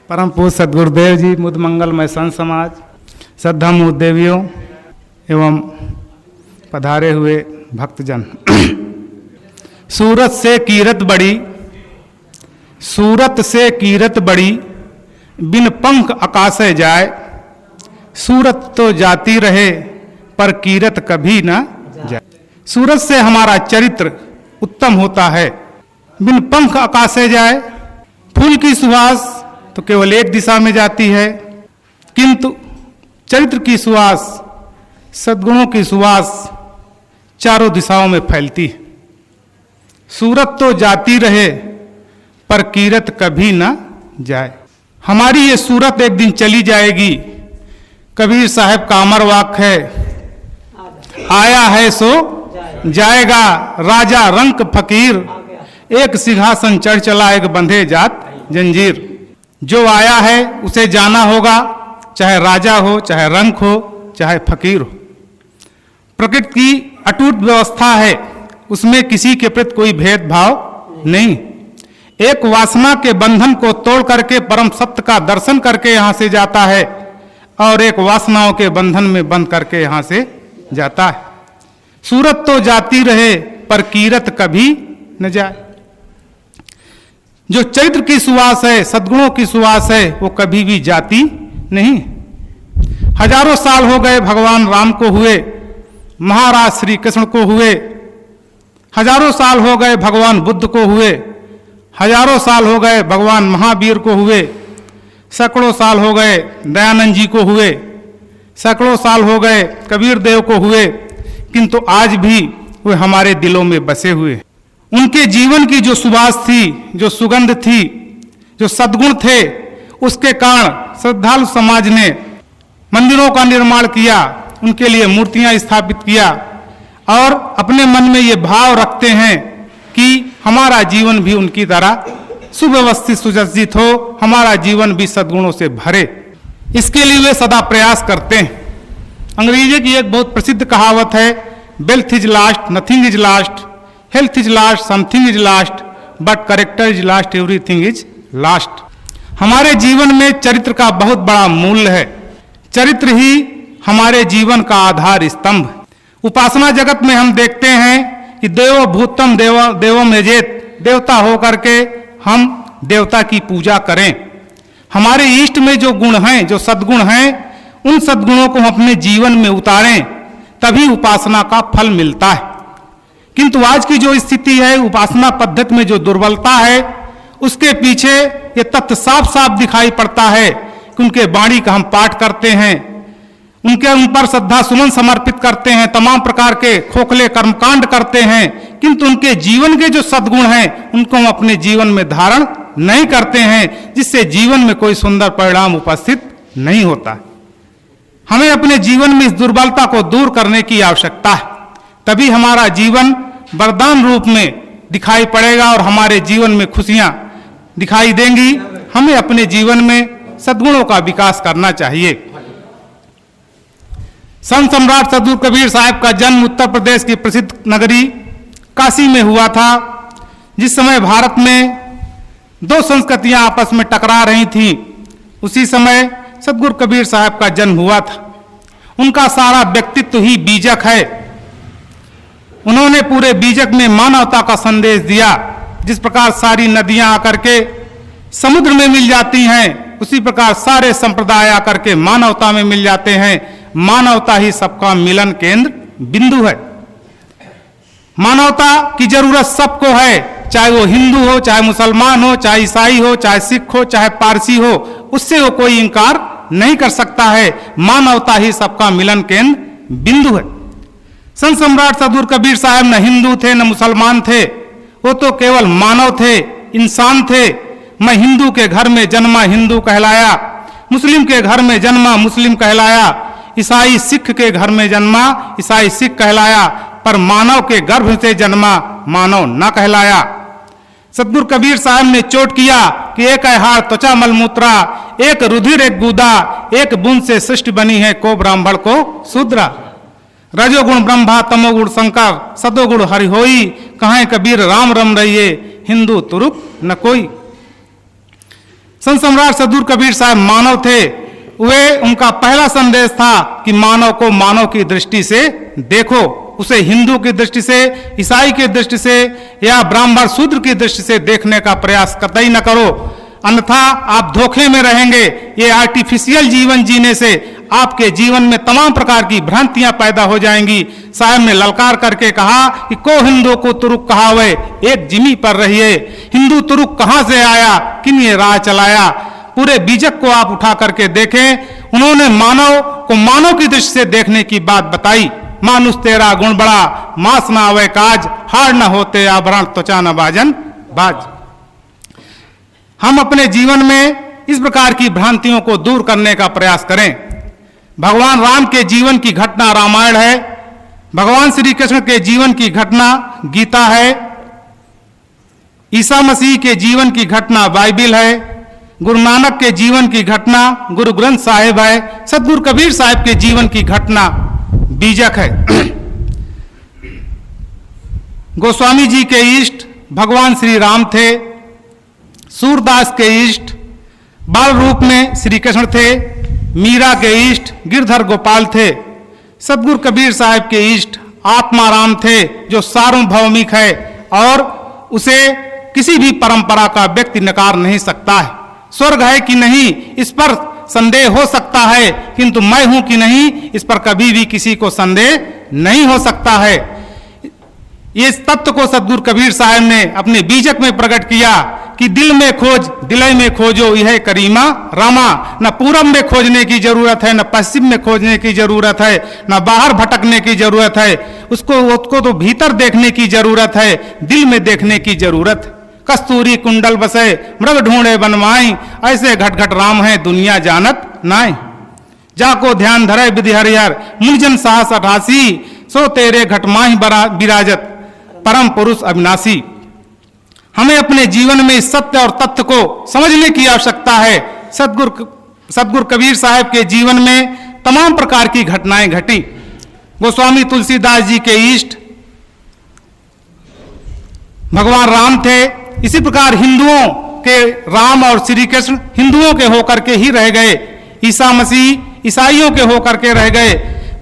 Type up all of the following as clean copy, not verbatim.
परम पूज्य सद्गुरुदेव जी, मुद मंगलमय संत समाज, श्रद्धामूर्त देवियों एवं पधारे हुए भक्तजन। सूरत से कीरत बड़ी, सूरत से कीरत बड़ी, बिन पंख आकाशे जाए। सूरत तो जाती रहे पर कीरत कभी ना जाए। सूरत से हमारा चरित्र उत्तम होता है, बिन पंख आकाशे जाए। फूल की सुवास तो केवल एक दिशा में जाती है, किंतु चरित्र की सुवास, सद्गुणों की सुवास चारों दिशाओं में फैलती है। सूरत तो जाती रहे पर कीरत कभी ना जाए। हमारी ये सूरत एक दिन चली जाएगी। कबीर साहब का अमर वाक्य है, आया है सो जाएगा, राजा रंक फकीर, एक सिंहासन चढ़ चला, एक बंधे जात जंजीर। जो आया है उसे जाना होगा, चाहे राजा हो, चाहे रंक हो, चाहे फकीर हो। प्रकृति की अटूट व्यवस्था है, उसमें किसी के प्रति कोई भेदभाव नहीं। एक वासना के बंधन को तोड़ करके परम सत्य का दर्शन करके यहां से जाता है, और एक वासनाओं के बंधन में बंध करके यहां से जाता है। सूरत तो जाती रहे पर कीरत कभी न जाए। जो चरित्र की सुवास है, सद्गुणों की सुवास है, वो कभी भी जाती नहीं। हजारों साल हो गए भगवान राम को हुए, महाराज श्री कृष्ण को हुए, हजारों साल हो गए भगवान बुद्ध को हुए, हजारों साल हो गए भगवान महावीर को हुए, सैकड़ों साल हो गए दयानंद जी को हुए, सैकड़ों साल हो गए कबीर देव को हुए, किंतु आज भी वे हमारे दिलों में बसे हुए हैं। उनके जीवन की जो सुवास थी, जो सुगंध थी, जो सद्गुण थे, उसके कारण श्रद्धालु समाज ने मंदिरों का निर्माण किया, उनके लिए मूर्तियां स्थापित किया, और अपने मन में ये भाव रखते हैं कि हमारा जीवन भी उनकी तरह सुव्यवस्थित सुसज्जित हो, हमारा जीवन भी सद्गुणों से भरे। इसके लिए वे सदा प्रयास करते हैं। अंग्रेजी की एक बहुत प्रसिद्ध कहावत है, wealth is last, nothing is last, health is last, something is last, but character is last, everything is last. हमारे जीवन में चरित्र का बहुत बड़ा मूल्य है। चरित्र ही हमारे जीवन का आधार स्तंभ है। उपासना जगत में हम देखते हैं कि देवो भूतम देवम यजेत, देवता होकर के हम देवता की पूजा करें। हमारे इष्ट में जो गुण हैं, जो सद्गुण हैं, उन सद्गुणों को हम अपने जीवन में उतारें, तभी उपासना का फल मिलता है। किंतु आज की जो स्थिति है, उपासना पद्धति में जो दुर्बलता है, उसके पीछे ये तथ्य साफ साफ दिखाई पड़ता है कि उनके वाणी का हम पाठ करते हैं, उन पर श्रद्धा सुमन समर्पित करते हैं, तमाम प्रकार के खोखले कर्मकांड करते हैं, किंतु उनके जीवन के जो सद्गुण हैं उनको हम अपने जीवन में धारण नहीं करते हैं, जिससे जीवन में कोई सुंदर परिणाम उपस्थित नहीं होता। हमें अपने जीवन में इस दुर्बलता को दूर करने की आवश्यकता है, तभी हमारा जीवन वरदान रूप में दिखाई पड़ेगा और हमारे जीवन में खुशियां दिखाई देंगी। हमें अपने जीवन में सद्गुणों का विकास करना चाहिए। संत सम्राट सद्गुरु कबीर साहब का जन्म उत्तर प्रदेश की प्रसिद्ध नगरी काशी में हुआ था। जिस समय भारत में दो संस्कृतियां आपस में टकरा रही थीं, उसी समय सद्गुरु कबीर साहब का जन्म हुआ था। उनका सारा व्यक्तित्व ही बीजक है। उन्होंने पूरे बीजक में मानवता का संदेश दिया। जिस प्रकार सारी नदियां आकर के समुद्र में मिल जाती हैं, उसी प्रकार सारे संप्रदाय आकर के मानवता में मिल जाते हैं। मानवता ही सबका मिलन केंद्र बिंदु है। मानवता की जरूरत सबको है, चाहे वो हिंदू हो, चाहे मुसलमान हो, चाहे ईसाई हो, चाहे सिख हो, चाहे पारसी हो, उससे वो कोई इंकार नहीं कर सकता है। मानवता ही सबका मिलन केंद्र बिंदु है। संत सम्राट सद्गुरु कबीर साहब न हिंदू थे न मुसलमान थे, वो तो केवल मानव थे, इंसान थे। मैं हिंदू के घर में जन्मा, हिंदू कहलाया, मुस्लिम के घर में जन्मा, मुस्लिम कहलाया, ईसाई सिख के घर में जन्मा, ईसाई सिख कहलाया, पर मानव के गर्भ से जन्मा मानव न कहलाया। सद्गुरु कबीर साहब ने चोट किया कि एक है हार त्वचा मलमूत्रा, एक रुधिर एक गुदा, एक बूंद से सृष्टि बनी है को ब्राह्मण को शूद्रा। रजोगुण ब्रह्मा तमोगुण शंकर, सदोगुण हरि होई, कहें कबीर राम रम रहिए, हिंदू तुरुक न कोई। संत सम्राट सद्गुरु कबीर साहब मानव थे। वे उनका पहला संदेश था कि मानव को मानव की दृष्टि से देखो, उसे हिंदू की दृष्टि से, ईसाई की दृष्टि से या ब्राह्मण शूद्र की दृष्टि से देखने का प्रयास कतई न करो, अन्यथा आप धोखे में रहेंगे। ये आर्टिफिशियल जीवन जीने से आपके जीवन में तमाम प्रकार की भ्रांतियां पैदा हो जाएंगी। साहब ने ललकार करके कहा कि को हिंदू को तुरुक कहावे, एक जिमी पर रहिए। हिंदू तुरुक कहां से आया, किन ये राह चलाया। पूरे बीजक को आप उठा करके देखें। उन्होंने मानव को मानव की दृष्टि से देखने की बात बताई। मानुष तेरा गुण बड़ा, मांस ना आवे काज, हार न होते आभरण, त्वचा न बाजन बाज। हम अपने जीवन में इस प्रकार की भ्रांतियों को दूर करने का प्रयास करें। भगवान राम के जीवन की घटना रामायण है, भगवान श्री कृष्ण के जीवन की घटना गीता है, ईसा मसीह के जीवन की घटना बाइबिल है, गुरु नानक के जीवन की घटना गुरु ग्रंथ साहिब है, सतगुरु कबीर साहब के जीवन की घटना बीजक है। गोस्वामी जी के इष्ट भगवान श्री राम थे, सूरदास के इष्ट बाल रूप में श्री कृष्ण थे, मीरा के इष्ट गिरधर गोपाल थे, सतगुरु कबीर साहब के इष्ट आत्माराम थे जो सार्वभौमिक है और उसे किसी भी परंपरा का व्यक्ति नकार नहीं सकता है। स्वर्ग है कि नहीं इस पर संदेह हो सकता है, किंतु मैं हूं कि नहीं इस पर कभी भी किसी को संदेह नहीं हो सकता है। इस तत्व को सतगुरु कबीर साहब ने अपने बीजक में प्रकट किया कि दिल में खोज दिलय में खोजो यह करीमा रामा। न पूरब में खोजने की जरूरत है, न पश्चिम में खोजने की जरूरत है, न बाहर भटकने की जरूरत है, उसको तो भीतर देखने की जरूरत है, दिल में देखने की जरूरत है। कस्तूरी कुंडल बसे मृग ढूंढे बनवाई, ऐसे घट घट राम है दुनिया जानत नाई। जाको ध्यान धरे विधि हरिहर मुनिजन साहस 88, सो तेरे घट माही विराजत परम पुरुष अविनाशी। हमें अपने जीवन में इस सत्य और तथ्य को समझने की आवश्यकता है। सतगुरु कबीर साहब के जीवन में तमाम प्रकार की घटनाएं घटी। गोस्वामी तुलसीदास जी के इष्ट भगवान राम थे। इसी प्रकार हिंदुओं के राम और श्री कृष्ण हिंदुओं के होकर के ही रह गए, ईसा मसीह ईसाइयों के होकर के रह गए,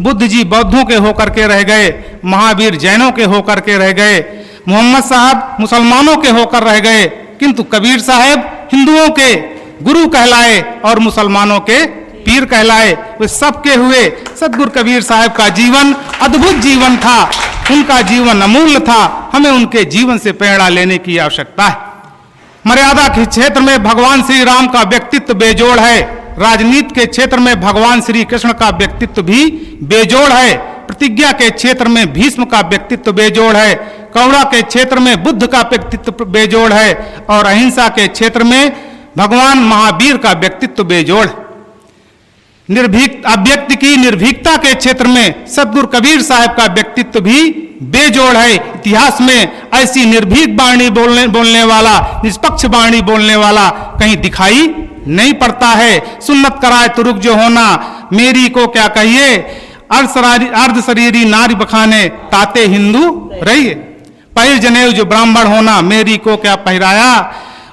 बुद्ध जी बौद्धों के होकर के रह गए, महावीर जैनों के होकर के रह गए, मोहम्मद साहब मुसलमानों के होकर रह गए, किंतु कबीर साहब हिंदुओं के गुरु कहलाए और मुसलमानों के पीर कहलाए। वे सबके हुए। सतगुरु कबीर साहब का जीवन अद्भुत जीवन था, उनका जीवन अमूल्य था। हमें उनके जीवन से प्रेरणा लेने की आवश्यकता है। मर्यादा के क्षेत्र में भगवान श्री राम का व्यक्तित्व बेजोड़ है, राजनीति के क्षेत्र में भगवान श्री कृष्ण का व्यक्तित्व भी बेजोड़ है, प्रतिज्ञा के क्षेत्र में भीष्म का व्यक्तित्व बेजोड़ है, करुणा के क्षेत्र में बुद्ध का व्यक्तित्व बेजोड़ है और अहिंसा के क्षेत्र में भगवान महावीर का व्यक्तित्व बेजोड़ है। अव्यक्त की निर्भीकता के क्षेत्र में सतगुरु कबीर साहब का व्यक्तित्व भी बेजोड़ है। इतिहास में ऐसी निर्भीक वाणी बोलने वाला, निष्पक्ष वाणी बोलने वाला कहीं दिखाई नहीं पड़ता है। सुन्नत कराए तुरुक जो होना, मेरी को क्या कहिए, अर्ध शरीरी नारी बखाने, ताते हिंदू रहिए। पहिर जनेऊ जो ब्राह्मण होना, मेरी को क्या पहराया,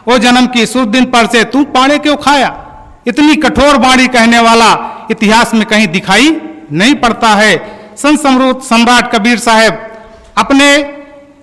वो जन्म की सुर दिन पर से तू पाड़े क्यों खाया। इतनी कठोर वाणी कहने वाला इतिहास में कहीं दिखाई नहीं पड़ता है। संत सम्राट कबीर साहब अपने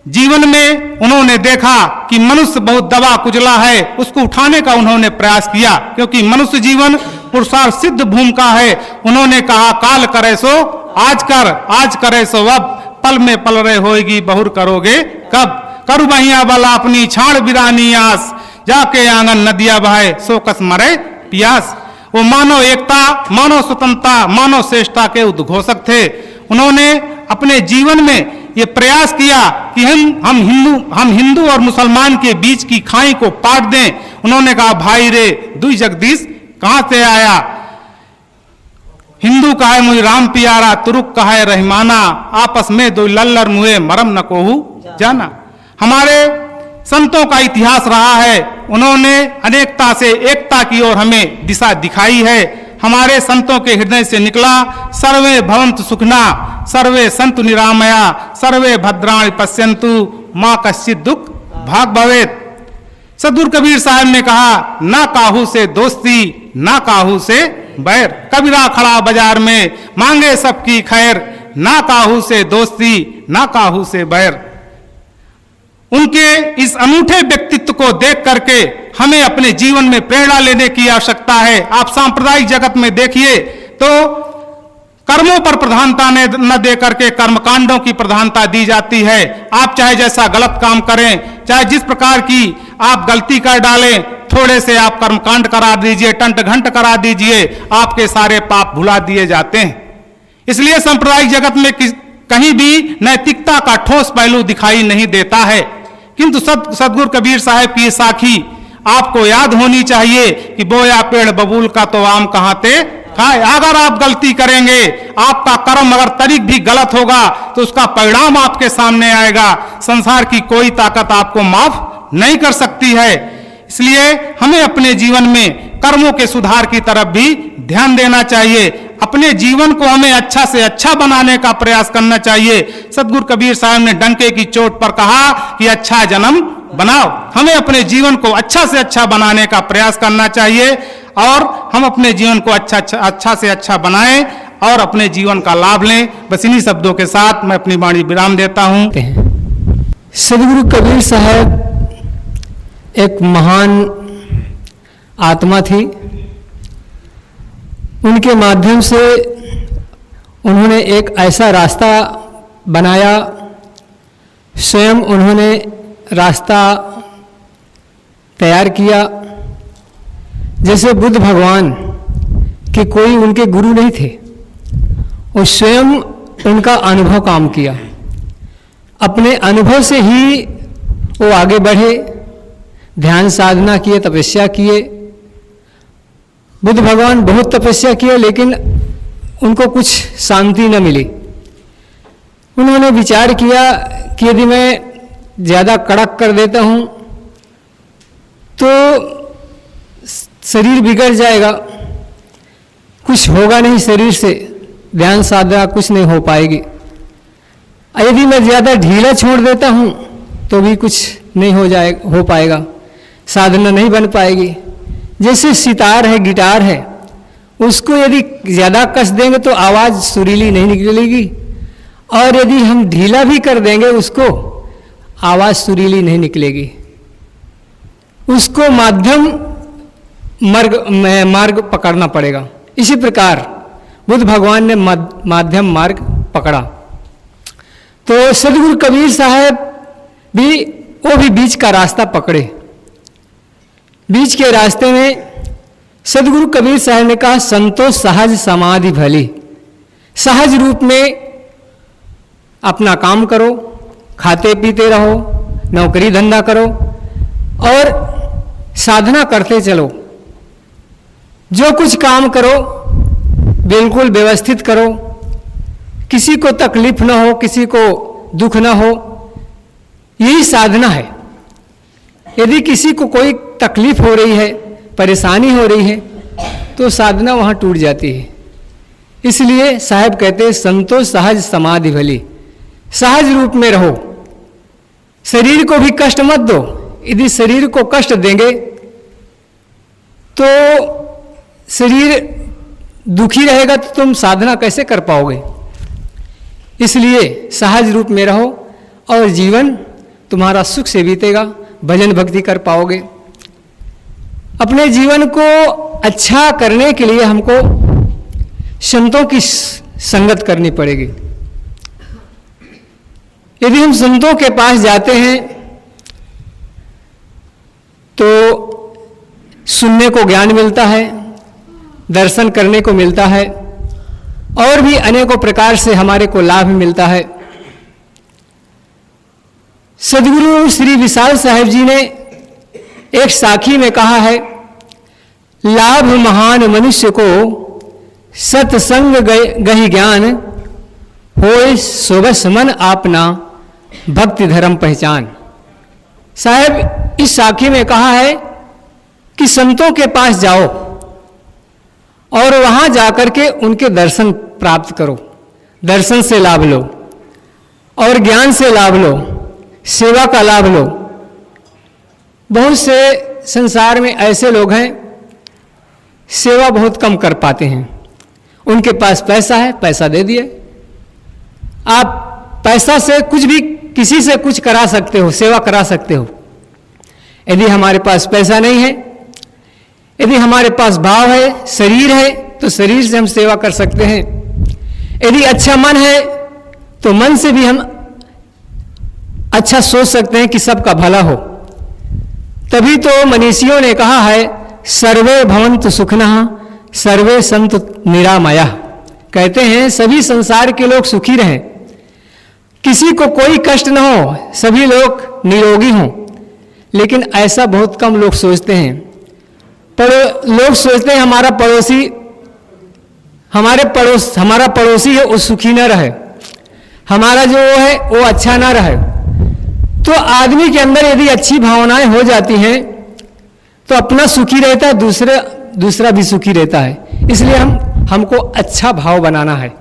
जीवन में उन्होंने देखा कि मनुष्य बहुत दबा कुचला है, उसको उठाने का उन्होंने प्रयास किया, क्योंकि मनुष्य जीवन पुरुषार्थ सिद्ध भूमिका है। उन्होंने कहा काल करे सो आज कर, आज करे सो अब, पल में पल रहे होएगी बहुर करोगे कब। करु बहिया वाला अपनी छाड़ बिरानी आस, जाके आंगन नदिया बहाए सो कस मरे पियास। वो मानव एकता, मानव स्वतंत्रता, मानव श्रेष्ठता के उद्घोषक थे। उन्होंने अपने जीवन में ये प्रयास किया कि हम हिंदू और मुसलमान के बीच की खाई को पाट दें। उन्होंने कहा भाई रे दुई जगदीश कहां से आया, हिंदू कहे मुझे राम पियारा, तुरुक कहे रहमाना, आपस में दो लल्लर मुए मरम न कोहू जाना। हमारे संतों का इतिहास रहा है, उन्होंने अनेकता से एकता की ओर हमें दिशा दिखाई है। हमारे संतों के हृदय से निकला सर्वे भवन्तु सुखना, सर्वे सन्तु निरामया, सर्वे भद्राणि पश्यन्तु, मां कश्चित् दुख भाग भवेत्। सदगुरु कबीर साहब ने कहा, ना काहू से दोस्ती ना काहू से बैर, कबीरा खड़ा बाजार में मांगे सबकी खैर, ना काहू से दोस्ती ना काहू से बैर। उनके इस अनूठे व्यक्तित्व को देख करके हमें अपने जीवन में प्रेरणा लेने की आवश्यकता है। आप सांप्रदायिक जगत में देखिए तो कर्मों पर प्रधानता न दे करके कर्मकांडों की प्रधानता दी जाती है। आप चाहे जैसा गलत काम करें, चाहे जिस प्रकार की आप गलती कर डालें, थोड़े से आप कर्मकांड करा दीजिए, टंट घंट करा दीजिए, आपके सारे पाप भुला दिए जाते हैं। इसलिए सांप्रदायिक जगत में कहीं भी नैतिकता का ठोस पहलू दिखाई नहीं देता है। किंतु सदगुरु कबीर साहब की साखी आपको याद होनी चाहिए कि बोया पेड़ बबूल का तो आम कहां ते खाए। अगर आप गलती करेंगे, आपका कर्म अगर तरीक भी गलत होगा तो उसका परिणाम आपके सामने आएगा। संसार की कोई ताकत आपको माफ नहीं कर सकती है। इसलिए हमें अपने जीवन में कर्मों के सुधार की तरफ भी ध्यान देना चाहिए। अपने जीवन को हमें अच्छा से अच्छा बनाने का प्रयास करना चाहिए। सदगुरु कबीर साहब ने डंके की चोट पर कहा कि अच्छा जन्म बनाओ। हमें अपने जीवन को अच्छा से अच्छा बनाने का प्रयास करना चाहिए और हम अपने जीवन को अच्छा से अच्छा बनाएं और अपने जीवन का लाभ लें। बस इन्हीं शब्दों के साथ मैं अपनी वाणी विराम देता हूं। सदगुरु कबीर साहब एक महान आत्मा थी। उनके माध्यम से उन्होंने एक ऐसा रास्ता बनाया, स्वयं उन्होंने रास्ता तैयार किया। जैसे बुद्ध भगवान के कोई उनके गुरु नहीं थे, वो स्वयं उनका अनुभव काम किया। अपने अनुभव से ही वो आगे बढ़े, ध्यान साधना किए, तपस्या किए। बुद्ध भगवान बहुत तपस्या किए लेकिन उनको कुछ शांति न मिली। उन्होंने विचार किया कि यदि मैं ज़्यादा कड़क कर देता हूँ तो शरीर बिगड़ जाएगा, कुछ होगा नहीं शरीर से, ध्यान साधना कुछ नहीं हो पाएगी। यदि मैं ज़्यादा ढीला छोड़ देता हूँ तो भी कुछ नहीं हो पाएगा, साधना नहीं बन पाएगी। जैसे सितार है, गिटार है, उसको यदि ज़्यादा कस देंगे तो आवाज़ सुरीली नहीं निकलेगी, और यदि हम ढीला भी कर देंगे उसको, आवाज़ सुरीली नहीं निकलेगी। उसको मार्ग पकड़ना पड़ेगा। इसी प्रकार बुद्ध भगवान ने माध्यम मार्ग पकड़ा। तो सदगुरु कबीर साहब भी वो भी बीच का रास्ता पकड़े। बीच के रास्ते में सदगुरु कबीर साहब ने कहा, संतोष सहज समाधि भली। सहज रूप में अपना काम करो, खाते पीते रहो, नौकरी धंधा करो और साधना करते चलो। जो कुछ काम करो बिल्कुल व्यवस्थित करो, किसी को तकलीफ ना हो, किसी को दुख ना हो, यही साधना है। यदि किसी को कोई तकलीफ हो रही है, परेशानी हो रही है, तो साधना वहाँ टूट जाती है। इसलिए साहब कहते हैं, संतोष सहज समाधि भली। सहज रूप में रहो, शरीर को भी कष्ट मत दो। यदि शरीर को कष्ट देंगे तो शरीर दुखी रहेगा तो तुम साधना कैसे कर पाओगे। इसलिए सहज रूप में रहो और जीवन तुम्हारा सुख से बीतेगा, भजन भक्ति कर पाओगे। अपने जीवन को अच्छा करने के लिए हमको संतों की संगत करनी पड़ेगी। यदि हम संतों के पास जाते हैं तो सुनने को ज्ञान मिलता है, दर्शन करने को मिलता है और भी अनेकों प्रकार से हमारे को लाभ मिलता है। सदगुरु श्री विशाल साहेब जी ने एक साखी में कहा है, लाभ महान मनुष्य को सत्संग गही ज्ञान, होए सोबस मन आपना भक्ति धर्म पहचान। साहब इस साखी में कहा है कि संतों के पास जाओ और वहां जाकर के उनके दर्शन प्राप्त करो, दर्शन से लाभ लो और ज्ञान से लाभ लो, सेवा का लाभ लो। बहुत से संसार में ऐसे लोग हैं सेवा बहुत कम कर पाते हैं। उनके पास पैसा है, पैसा दे दिए। आप पैसा से कुछ भी किसी से कुछ करा सकते हो, सेवा करा सकते हो। यदि हमारे पास पैसा नहीं है, यदि हमारे पास भाव है, शरीर है, तो शरीर से हम सेवा कर सकते हैं। यदि अच्छा मन है तो मन से भी हम अच्छा सोच सकते हैं कि सबका भला हो। तभी तो मनीषियों ने कहा है सर्वे भवन्तु सुखिनः सर्वे सन्तु निरामया। कहते हैं सभी संसार के लोग सुखी रहें, किसी को कोई कष्ट न हो, सभी लोग निरोगी हों। लेकिन ऐसा बहुत कम लोग सोचते हैं। पर लोग सोचते हैं हमारा पड़ोसी है वो सुखी न रहे, हमारा जो वो है वो अच्छा ना रहे। तो आदमी के अंदर यदि अच्छी भावनाएं हो जाती हैं तो अपना सुखी रहता है, दूसरा भी सुखी रहता है। इसलिए हमको अच्छा भाव बनाना है,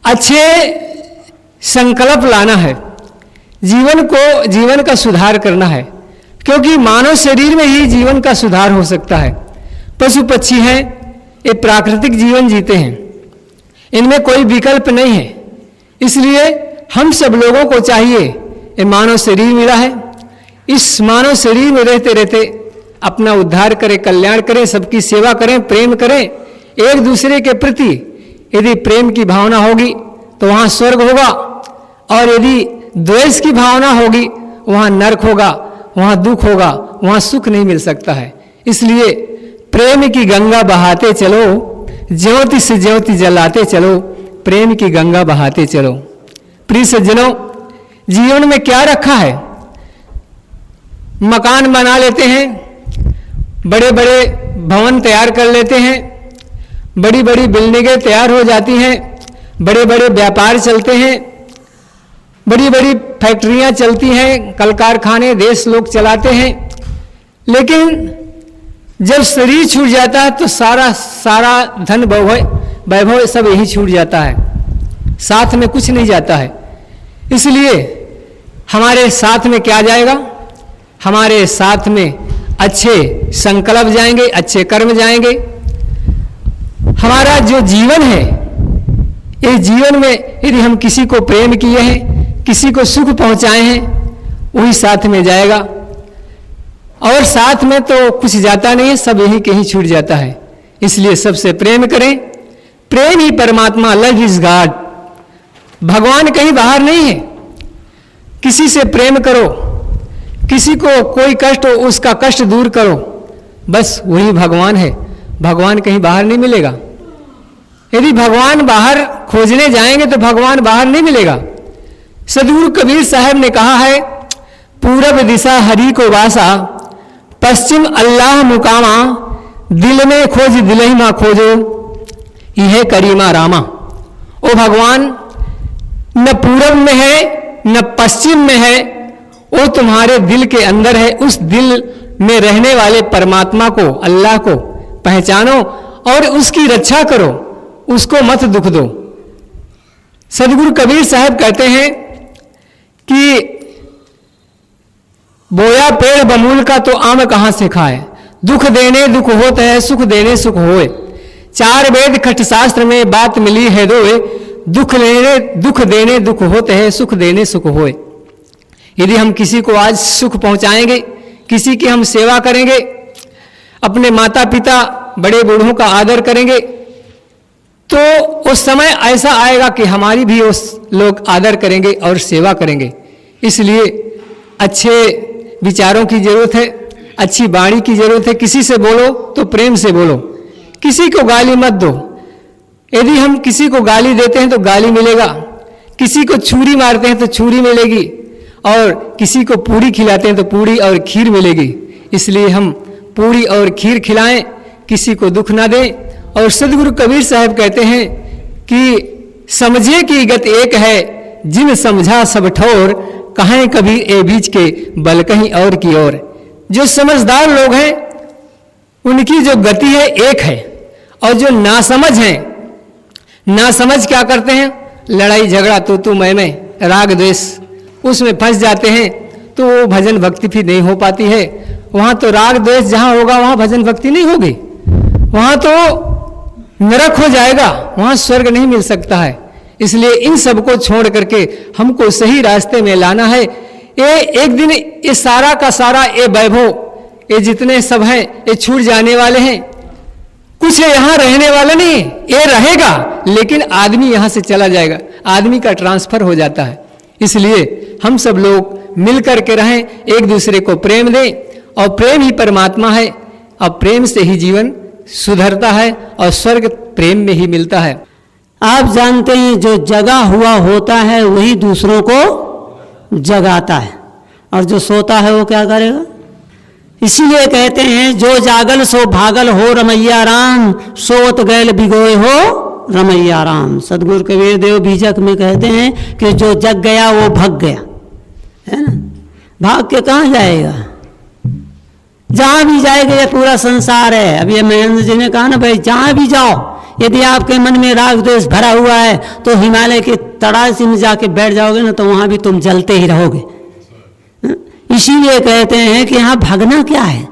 अच्छे संकल्प लाना है, जीवन का सुधार करना है। क्योंकि मानव शरीर में ही जीवन का सुधार हो सकता है। पशु पक्षी हैं, ये प्राकृतिक जीवन जीते हैं, इनमें कोई विकल्प नहीं है। इसलिए हम सब लोगों को चाहिए, ये मानव शरीर मिला है, इस मानव शरीर में रहते रहते अपना उद्धार करें, कल्याण करें, सबकी सेवा करें, प्रेम करें एक दूसरे के प्रति। यदि प्रेम की भावना होगी तो वहाँ स्वर्ग होगा, और यदि द्वेष की भावना होगी वहाँ नरक होगा, वहाँ दुख होगा, वहाँ सुख नहीं मिल सकता है। इसलिए प्रेम की गंगा बहाते चलो, ज्योति से ज्योति जलाते चलो, प्रेम की गंगा बहाते चलो। प्रिय सज्जनों, जीवन में क्या रखा है? मकान बना लेते हैं, बड़े बड़े भवन तैयार कर लेते हैं, बड़ी बड़ी बिल्डिंगें तैयार हो जाती हैं, बड़े बड़े व्यापार चलते हैं, बड़ी बड़ी फैक्ट्रियां चलती हैं, कल कारखाने देश लोग चलाते हैं। लेकिन जब शरीर छूट जाता है तो सारा धन वैभव सब यही छूट जाता है, साथ में कुछ नहीं जाता है। इसलिए हमारे साथ में क्या जाएगा? हमारे साथ में अच्छे संकल्प जाएंगे, अच्छे कर्म जाएंगे। हमारा जो जीवन है, इस जीवन में यदि हम किसी को प्रेम किए हैं, किसी को सुख पहुंचाए हैं, वही साथ में जाएगा। और साथ में तो कुछ जाता नहीं है, सब यही कहीं छूट जाता है। इसलिए सबसे प्रेम करें, प्रेम ही परमात्मा, लव इज गॉड। भगवान कहीं बाहर नहीं है। किसी से प्रेम करो, किसी को कोई कष्ट हो उसका कष्ट दूर करो, बस वही भगवान है। भगवान कहीं बाहर नहीं मिलेगा। यदि भगवान बाहर खोजने जाएंगे तो भगवान बाहर नहीं मिलेगा। सदगुरु कबीर साहब ने कहा है, पूरब दिशा हरि को वासा, पश्चिम अल्लाह मुकामा, दिल में खोज दिलहि मां खोजो, यह करीमा रामा। ओ भगवान न पूरब में है न पश्चिम में है, वो तुम्हारे दिल के अंदर है। उस दिल में रहने वाले परमात्मा को, अल्लाह को पहचानो और उसकी रक्षा करो, उसको मत दुख दो। सदगुरु कबीर साहब कहते हैं कि बोया पेड़ बमूल का तो आम कहां से खाए, दुख देने दुख होता है, सुख देने सुख होए। चार वेद खट शास्त्र में बात मिली है दोए, दुख देने दुख होते हैं, सुख देने सुख होए। यदि हम किसी को आज सुख पहुंचाएंगे, किसी की हम सेवा करेंगे, अपने माता पिता बड़े बूढ़ों का आदर करेंगे, तो उस समय ऐसा आएगा कि हमारी भी उस लोग आदर करेंगे और सेवा करेंगे। इसलिए अच्छे विचारों की जरूरत है, अच्छी वाणी की जरूरत है। किसी से बोलो तो प्रेम से बोलो, किसी को गाली मत दो। यदि हम किसी को गाली देते हैं तो गाली मिलेगा, किसी को छुरी मारते हैं तो छुरी मिलेगी, और किसी को पूरी खिलाते हैं तो पूरी और खीर मिलेगी। इसलिए हम पूरी और खीर खिलाएं, किसी को दुख ना दें। और सदगुरु कबीर साहब कहते हैं कि समझे की गत एक है, जिन समझा सब ठोर, कहें कभी ए बीच के बल कहीं और की ओर। जो समझदार लोग हैं उनकी जो गति है एक है, और जो नासमझ हैं, नासमझ क्या करते हैं? लड़ाई झगड़ा, तू मैं, राग द्वेष, उसमें फंस जाते हैं। तो वो भजन भक्ति फिर नहीं हो पाती है। वहाँ तो राग द्वेष जहाँ होगा वहाँ भजन भक्ति नहीं होगी, वहाँ तो नरक हो जाएगा, वहाँ स्वर्ग नहीं मिल सकता है। इसलिए इन सब को छोड़ करके हमको सही रास्ते में लाना है। ये एक दिन ये सारा का सारा ये वैभव, ये जितने सब हैं ये छूट जाने वाले हैं, कुछ यहाँ रहने वाला नहीं है। ये रहेगा लेकिन आदमी यहाँ से चला जाएगा, आदमी का ट्रांसफर हो जाता है। इसलिए हम सब लोग मिल करके रहें, एक दूसरे को प्रेम दें, और प्रेम ही परमात्मा है, और प्रेम से ही जीवन सुधरता है और स्वर्ग प्रेम में ही मिलता है। आप जानते हैं जो जगा हुआ होता है वही दूसरों को जगाता है, और जो सोता है वो क्या करेगा। इसीलिए कहते हैं जो जागल सो भागल हो रमैया राम, सोत गैल बिगोए हो रमैया राम। सदगुरु कबीर देव बीजक में कहते हैं कि जो जग गया वो भग गया, है ना। भाग के कहाँ जाएगा, जहाँ भी जाएगा, ये पूरा संसार है। अब ये महेंद्र जी ने कहा ना भाई, जहाँ भी जाओ यदि आपके मन में राग द्वेष भरा हुआ है तो हिमालय के तड़ासी में जाके बैठ जाओगे ना, तो वहाँ भी तुम जलते ही रहोगे। इसीलिए कहते हैं कि यहाँ भागना क्या है,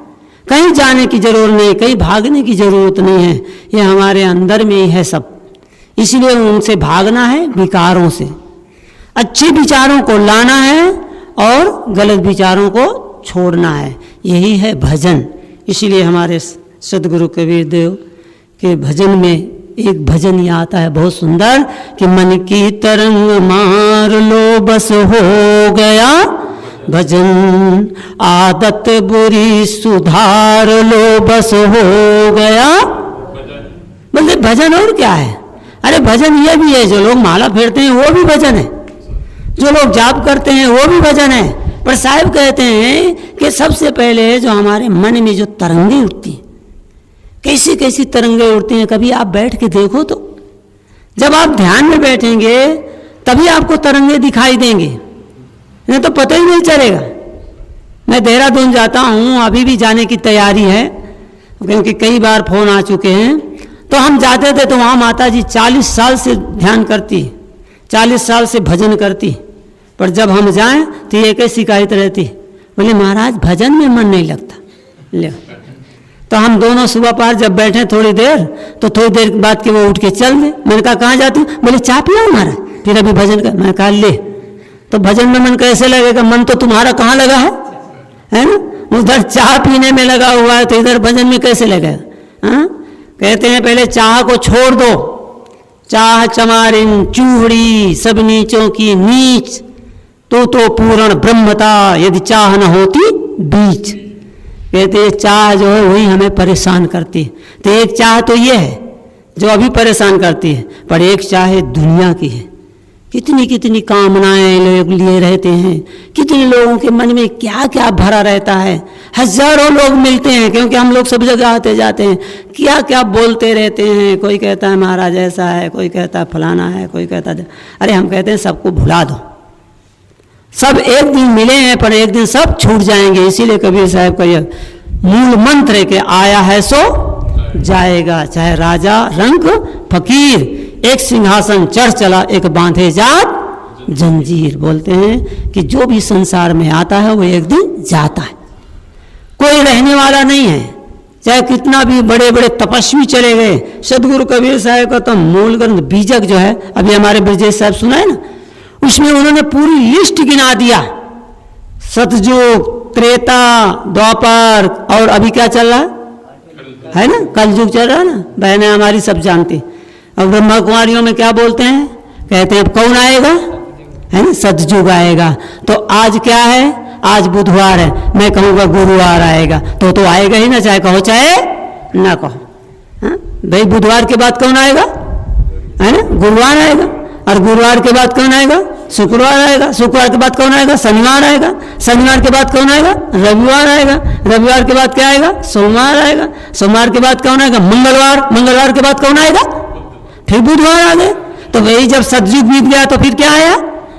कहीं जाने की जरूरत नहीं, कहीं भागने की जरूरत नहीं है, ये हमारे अंदर में ही है सब। इसीलिए उनसे भागना है, विकारों से। अच्छे विचारों को लाना है और गलत विचारों को छोड़ना है, यही है भजन। इसीलिए हमारे सदगुरु कबीर देव के भजन में एक भजन ये आता है बहुत सुंदर कि मन की तरंग मार लो बस हो गया भजन, आदत बुरी सुधार लो बस हो गया। बोलते भजन और क्या है, अरे भजन ये भी है, जो लोग माला फेरते हैं वो भी भजन है, जो लोग जाप करते हैं वो भी भजन है। पर साहिब कहते हैं कि सबसे पहले जो हमारे मन में जो तरंगे उठती हैं, कैसी कैसी तरंगे उठती हैं, कभी आप बैठ के देखो तो। जब आप ध्यान में बैठेंगे तभी आपको तरंगे दिखाई देंगे, नहीं तो पता ही नहीं चलेगा। मैं देहरादून जाता हूँ, अभी भी जाने की तैयारी है, क्योंकि कई बार फोन आ चुके हैं। तो हम जाते थे तो वहाँ माता जी 40 साल से ध्यान करती, 40 साल से भजन करती, पर जब हम जाएं तो ये एक शिकायत रहती, बोले महाराज भजन में मन नहीं लगता। ले तो हम दोनों सुबह पार जब बैठे थोड़ी देर, तो थोड़ी देर बाद के वो उठ के चल दे। मैंने कहा कहाँ जाती हूँ, बोले चाय पिलाओ महाराज, फिर अभी भजन कर। मैं कहा ले, तो भजन में मन कैसे लगेगा, मन तो तुम्हारा कहाँ लगा है ना, उधर चाय पीने में लगा हुआ है, तो इधर भजन में कैसे लगेगा। हाँ, कहते हैं पहले चाह को छोड़ दो, चाह चमारिन चूहड़ी सब नीचों की नीच, तो पूर्ण ब्रह्मता यदि चाह न होती बीच। कहते हैं चाह जो है वही हमें परेशान करती है। तो एक चाह तो ये है जो अभी परेशान करती है, पर एक चाह दुनिया की है। कितनी कितनी कामनाएं लोग लिए रहते हैं, कितने लोगों के मन में क्या क्या भरा रहता है। हजारों लोग मिलते हैं, क्योंकि हम लोग सब जगह आते जाते हैं, क्या क्या बोलते रहते हैं। कोई कहता है महाराज ऐसा है, कोई कहता है फलाना है, कोई कहता है। अरे हम कहते हैं सबको भुला दो, सब एक दिन मिले हैं पर एक दिन सब छूट जाएंगे। इसीलिए कबीर साहब का यह मूल मंत्र है कि आया है सो जाएगा, चाहे राजा रंक फकीर, एक सिंहासन चढ़ चला एक बांधे जात जंजीर। बोलते हैं कि जो भी संसार में आता है वो एक दिन जाता है, कोई रहने वाला नहीं है। चाहे कितना भी बड़े बड़े तपस्वी चले गए, सदगुरु कबीर साहब का तो मूल ग्रंथ बीजक जो है, अभी हमारे ब्रजेश साहब सुना है ना, उसमें उन्होंने पूरी लिस्ट गिना दिया। सतयुग, त्रेता, द्वापर, और अभी क्या चल रहा है ना, कलयुग चल रहा है ना, बहनें हमारी सब जानती। और ब्रह्मा कुमारियों में क्या बोलते हैं, कहते हैं अब कौन आएगा, है ना, सतयुग आएगा। तो आज क्या है, आज बुधवार है, मैं कहूँगा गुरुवार आएगा, तो आएगा ही ना, चाहे कहो चाहे ना कहो। भाई बुधवार के बाद कौन आएगा, है ना, गुरुवार आएगा। और गुरुवार के बाद कौन आएगा, शुक्रवार आएगा। शुक्रवार के बाद कौन आएगा, शनिवार आएगा। शनिवार के बाद कौन आएगा, रविवार आएगा। रविवार के बाद क्या आएगा, सोमवार आएगा। सोमवार के बाद कौन आएगा, मंगलवार। मंगलवार के बाद कौन आएगा, फिर बुधवार आ गए। तो वही जब सतयुग बीत गया तो फिर क्या आया,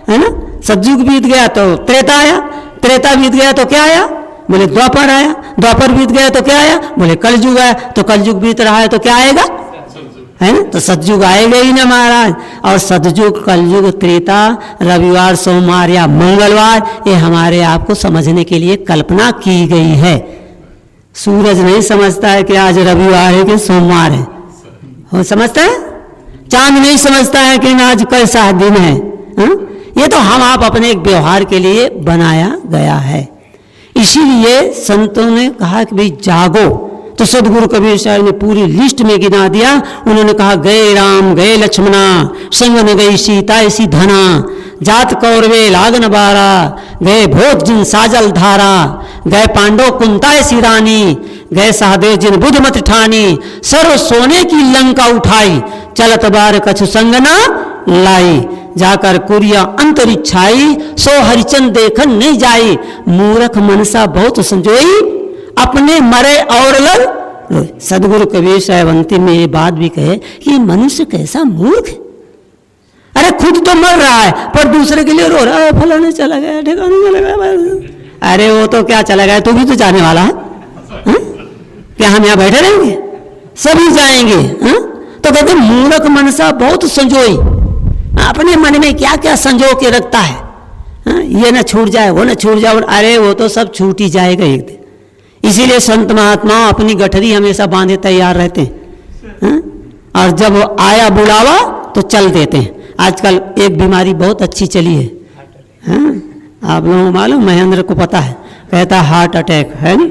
है ना, सतयुग बीत गया तो त्रेता आया, त्रेता बीत गया तो क्या आया, बोले द्वापर आया। द्वापर बीत गया तो क्या आया, बोले कलयुग आया। तो कलयुग बीत रहा है तो क्या आएगा, है ना। तो सतयुग आएगा ही ना महाराज, और सतयुग, कलयुग, त्रेता, रविवार, सोमवार या मंगलवार, ये हमारे आपको समझने के लिए कल्पना की गई है। सूरज नहीं समझता है कि आज रविवार है कि सोमवार है, वो समझता है। चांद नहीं समझता है कि आज कैसा दिन है, हा? ये तो हम आप अपने एक व्यवहार के लिए बनाया गया है। इसीलिए संतों ने कहा कि भाई जागो। तो सदगुरु कबीर साहब ने पूरी लिस्ट में गिना दिया। उन्होंने कहा गए राम गए लक्ष्मणा, संग न गई सीता ऐसी धना, जात कौरवे लागन बारा, गए भोज जिन साजल धारा, गए पांडव कुंता ऐसी रानी, गए सहदेव जिन बुध मत ठानी, सर्व सोने की लंका उठाई, चलत बार कछु संग न लाई, जाकर कुरिया अंतरिक्षाई, सो हरिचंद देखन नहीं जाई, मूर्ख मनसा बहुत संजोई, अपने मरे और लग रोए। सदगुरु कबीर साहब अंतिम में ये बात भी कहे कि मनुष्य कैसा मूर्ख है। अरे खुद तो मर रहा है पर दूसरे के लिए रो रहा है, फलाने चला गया, ठिकाने चला गया। अरे वो तो क्या चला गया, तू भी तो जाने वाला है, हा? क्या हम यहाँ बैठे रहेंगे? सभी जाएंगे, हा? तो कहते मूर्ख मनसा बहुत संजोई, अपने मन में क्या क्या संजो के रखता है, हा? ये ना छूट जाए, वो ना छूट जाए। अरे वो तो सब छूट ही जाएगा एक दिन। इसीलिए संत महात्मा अपनी गठरी हमेशा बांधे तैयार रहते हैं, और जब आया बुलावा तो चल देते हैं। आजकल एक बीमारी बहुत अच्छी चली है, आप लोगों को मालूम, महेंद्र को पता है, कहता हार्ट अटैक है ना।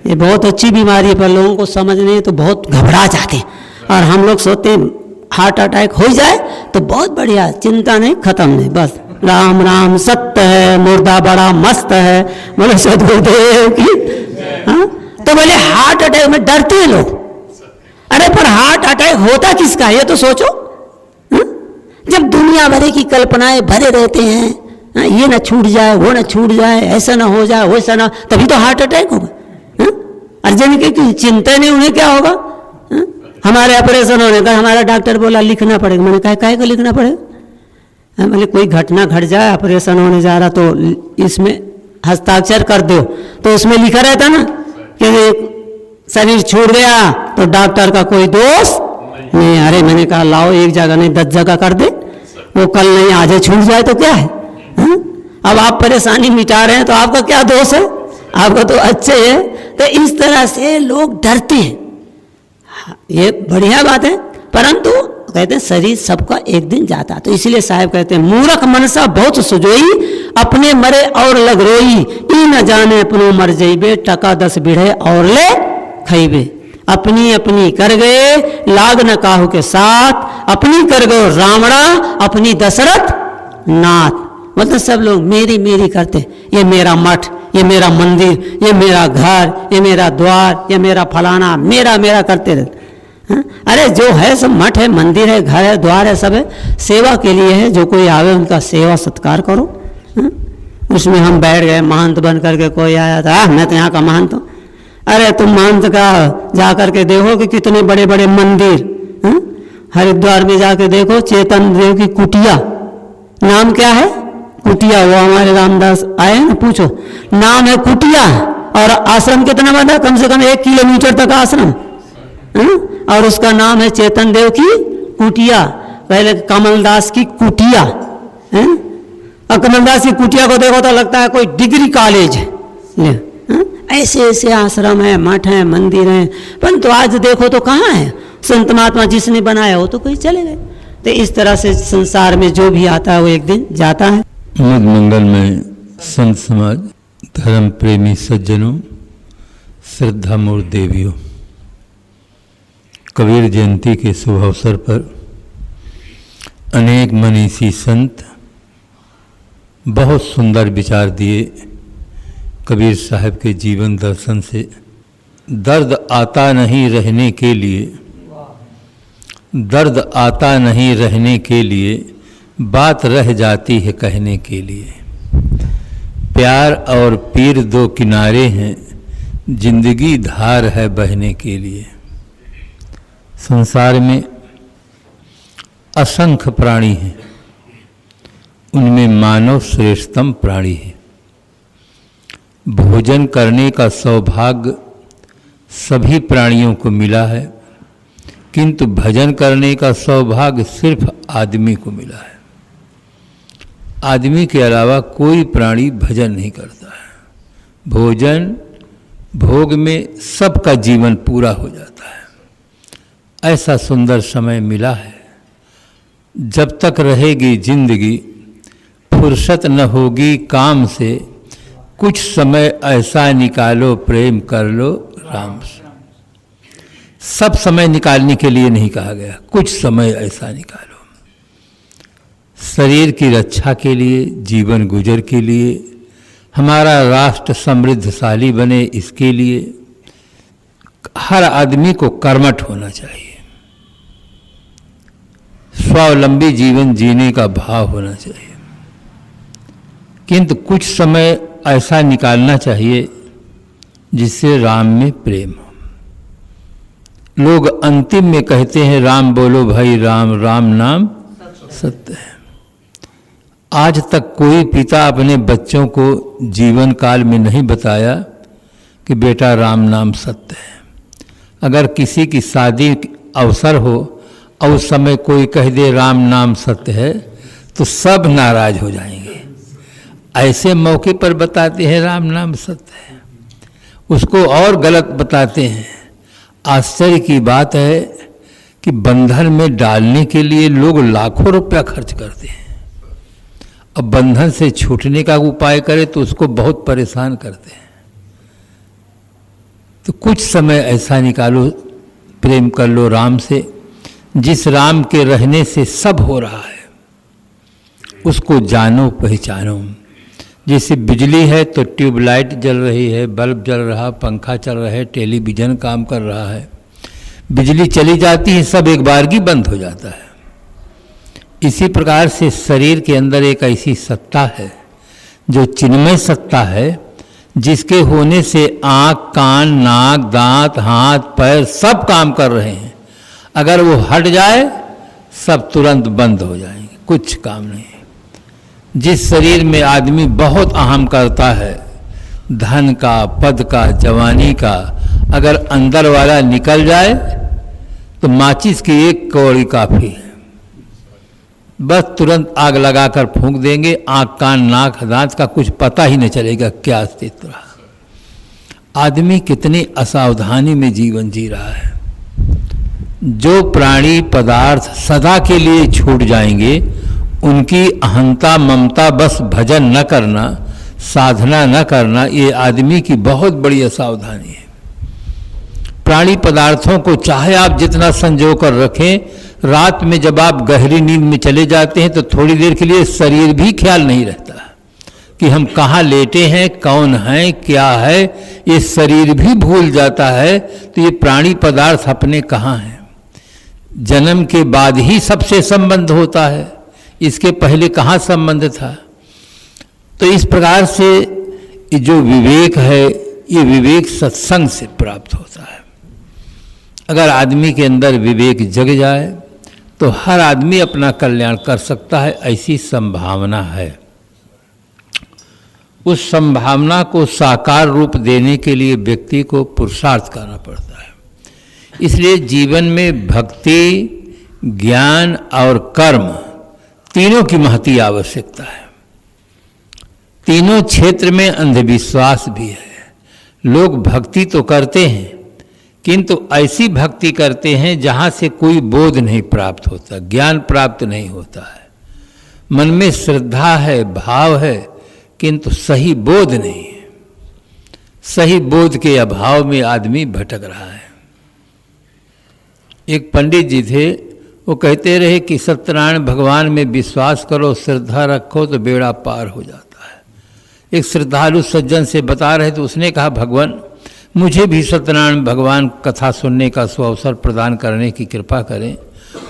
ये बहुत अच्छी बीमारी है, पर लोगों को समझ नहीं तो बहुत घबरा जाते हैं। और हम लोग सोचते हैं हार्ट अटैक हो जाए तो बहुत बढ़िया, चिंता नहीं, खत्म नहीं, बस राम राम सत्य है, मुर्दा बड़ा मस्त है, बोले सदगुरुदेव की। हाँ? तो बोले हार्ट अटैक में डरते हैं लोग। अरे पर हार्ट अटैक होता किसका है ये तो सोचो। हाँ? जब दुनिया भरे की कल्पनाएं भरे रहते हैं, हाँ? ये ना छूट जाए, वो ना छूट जाए, ऐसा ना हो जाए, वैसा ना, तभी तो हार्ट अटैक होगा। हाँ? अर्जुन की चिंता नहीं, उन्हें क्या होगा। हाँ? हमारे ऑपरेशन होने का हमारा डॉक्टर बोला लिखना पड़ेगा। मैंने कहा काहे को लिखना पड़ेगा। बोले कोई घटना घट जाए, ऑपरेशन होने जा रहा, तो इसमें हस्ताक्षर कर दो। तो उसमें लिखा रहता ना कि शरीर छूट गया तो डॉक्टर का कोई दोष नहीं। अरे मैंने कहा लाओ, एक जगह नहीं 10 जगह कर दे, वो कल नहीं आज छूट जाए तो क्या है। हा? अब आप परेशानी मिटा रहे हैं तो आपका क्या दोष है, आपका तो अच्छे है। तो इस तरह से लोग डरते हैं, ये बढ़िया बात है, परंतु कहते हैं शरीर सबका एक दिन जाता है। तो इसलिए साहब कहते हैं मूर्ख मनसा बहुत सुजोई, अपने मरे और लग रोई, ई न जाने अपनो मर जइबे, टका 10 बिढ़े और ले खइबे। अपनी अपनी कर गए लाग न काहू के साथ, अपनी कर गए रावणा अपनी दशरथ नाथ। मतलब सब लोग मेरी मेरी करते, ये मेरा मठ, ये मेरा मंदिर, ये मेरा घर, ये मेरा द्वार, ये मेरा फलाना, मेरा मेरा करते रहते। हाँ? अरे जो है सब मठ है, मंदिर है, घर है, द्वार है, सब है, सेवा के लिए है। जो कोई आवे उनका सेवा सत्कार करो। हाँ? उसमें हम बैठ गए महंत बन करके, कोई आया था मैं तो यहाँ का महंत हूँ। अरे तुम महंत का जा करके देखो कि कितने बड़े बड़े मंदिर। हाँ? हरिद्वार में जाके देखो चेतन देव की कुटिया, नाम क्या है कुटिया, वो हमारे रामदास आए ना, पूछो नाम है कुटिया। और आश्रम कितना बड़ा, कम से कम 1 किलोमीटर तक आश्रम। और उसका नाम है चेतन देव की कुटिया, पहले कमलदास की कुटिया है। और कमलदास की कुटिया को देखो तो लगता है कोई डिग्री कॉलेज है। ऐसे ऐसे आश्रम है, मठ है, मंदिर है, परंतु आज देखो तो कहाँ है। संत महात्मा जिसने बनाया वो तो कहीं चले गए। तो इस तरह से संसार में जो भी आता है वो एक दिन जाता है। मद मंगल में संत समाज, धर्म प्रेमी सज्जनों, श्रद्धा मूर्त देवियों, कबीर जयंती के शुभ अवसर पर अनेक मनीषी संत बहुत सुंदर विचार दिए। कबीर साहब के जीवन दर्शन से दर्द आता नहीं रहने के लिए, दर्द आता नहीं रहने के लिए, बात रह जाती है कहने के लिए। प्यार और पीर 2 किनारे हैं, जिंदगी धार है बहने के लिए। संसार में असंख्य प्राणी हैं, उनमें मानव श्रेष्ठतम प्राणी है। भोजन करने का सौभाग्य सभी प्राणियों को मिला है, किंतु भजन करने का सौभाग्य सिर्फ आदमी को मिला है। आदमी के अलावा कोई प्राणी भजन नहीं करता है। भोजन भोग में सबका जीवन पूरा हो जाता है। ऐसा सुंदर समय मिला है। जब तक रहेगी जिंदगी फुर्सत न होगी काम से, कुछ समय ऐसा निकालो प्रेम कर लो राम से। सब समय निकालने के लिए नहीं कहा गया, कुछ समय ऐसा निकालो। शरीर की रक्षा के लिए, जीवन गुजर के लिए, हमारा राष्ट्र समृद्धशाली बने, इसके लिए हर आदमी को कर्मठ होना चाहिए। स्वावलंबी जीवन जीने का भाव होना चाहिए। किंतु कुछ समय ऐसा निकालना चाहिए जिससे राम में प्रेम हो। लोग अंतिम में कहते हैं राम बोलो भाई राम, राम नाम सत्य है। आज तक कोई पिता अपने बच्चों को जीवन काल में नहीं बताया कि बेटा राम नाम सत्य है। अगर किसी की शादी अवसर हो और उस समय कोई कह दे राम नाम सत्य है तो सब नाराज हो जाएंगे। ऐसे मौके पर बताते हैं राम नाम सत्य है, उसको और गलत बताते हैं। आश्चर्य की बात है कि बंधन में डालने के लिए लोग लाखों रुपया खर्च करते हैं। अब बंधन से छूटने का उपाय करे तो उसको बहुत परेशान करते हैं। तो कुछ समय ऐसा निकालो, प्रेम कर लो राम से। जिस राम के रहने से सब हो रहा है उसको जानो पहचानो। जैसे बिजली है तो ट्यूबलाइट जल रही है, बल्ब जल रहा, पंखा चल रहा है, टेलीविज़न काम कर रहा है। बिजली चली जाती है, सब एक बारगी बंद हो जाता है। इसी प्रकार से शरीर के अंदर एक ऐसी सत्ता है जो चिन्मय सत्ता है, जिसके होने से आँख, कान, नाक, दांत, हाथ, पैर सब काम कर रहे हैं। अगर वो हट जाए सब तुरंत बंद हो जाएंगे, कुछ काम नहीं। जिस शरीर में आदमी बहुत अहम करता है, धन का, पद का, जवानी का, अगर अंदर वाला निकल जाए तो माचिस की एक कौड़ी काफ़ी है। बस तुरंत आग लगाकर फूंक देंगे। आँख, कान, नाक, दांत का कुछ पता ही नहीं चलेगा क्या अस्तित्व रहा। आदमी कितनी असावधानी में जीवन जी रहा है। जो प्राणी पदार्थ सदा के लिए छूट जाएंगे, उनकी अहंता, ममता, बस भजन न करना, साधना न करना, ये आदमी की बहुत बड़ी असावधानी है। प्राणी पदार्थों को चाहे आप जितना संजो कर रखें, रात में जब आप गहरी नींद में चले जाते हैं तो थोड़ी देर के लिए शरीर भी ख्याल नहीं रहता कि हम कहाँ लेटे हैं, कौन हैं, क्या है, ये शरीर भी भूल जाता है। तो ये प्राणी पदार्थ अपने कहाँ हैं। जन्म के बाद ही सबसे संबंध होता है, इसके पहले कहाँ संबंध था। तो इस प्रकार से जो विवेक है, ये विवेक सत्संग से प्राप्त होता है। अगर आदमी के अंदर विवेक जग जाए तो हर आदमी अपना कल्याण कर सकता है, ऐसी संभावना है। उस संभावना को साकार रूप देने के लिए व्यक्ति को पुरुषार्थ करना पड़ता है। इसलिए जीवन में भक्ति, ज्ञान और कर्म तीनों की महती आवश्यकता है। तीनों क्षेत्र में अंधविश्वास भी है। लोग भक्ति तो करते हैं किंतु ऐसी भक्ति करते हैं जहाँ से कोई बोध नहीं प्राप्त होता, ज्ञान प्राप्त नहीं होता है। मन में श्रद्धा है, भाव है, किंतु सही बोध नहीं है। सही बोध के अभाव में आदमी भटक रहा है। एक पंडित जी थे, वो कहते रहे कि सत्यनारायण भगवान में विश्वास करो, श्रद्धा रखो तो बेड़ा पार हो जाता है। एक श्रद्धालु सज्जन से बता रहे तो उसने कहा, भगवान मुझे भी सत्यनारायण भगवान कथा सुनने का सुअवसर प्रदान करने की कृपा करें।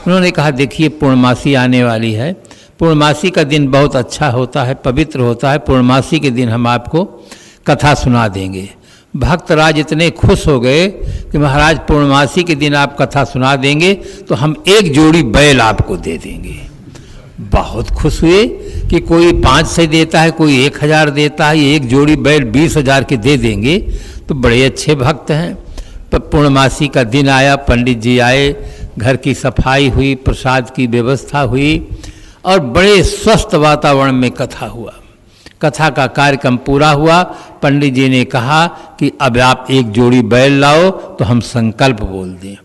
उन्होंने कहा, देखिए पूर्णमासी आने वाली है, पूर्णमासी का दिन बहुत अच्छा होता है, पवित्र होता है। पूर्णमासी के दिन हम आपको कथा सुना देंगे। भक्तराज इतने खुश हो गए कि महाराज पूर्णमासी के दिन आप कथा सुना देंगे तो हम एक जोड़ी बैल आपको दे देंगे। बहुत खुश हुए कि कोई 500 देता है, कोई 1000 देता है, एक जोड़ी बैल 20,000 के दे देंगे। तो बड़े अच्छे भक्त हैं। पर पूर्णमासी का दिन आया, पंडित जी आए, घर की सफाई हुई, प्रसाद की व्यवस्था हुई और बड़े स्वस्थ वातावरण में कथा हुआ। कथा का कार्यक्रम पूरा हुआ। पंडित जी ने कहा कि अब आप एक जोड़ी बैल लाओ तो हम संकल्प बोल दें।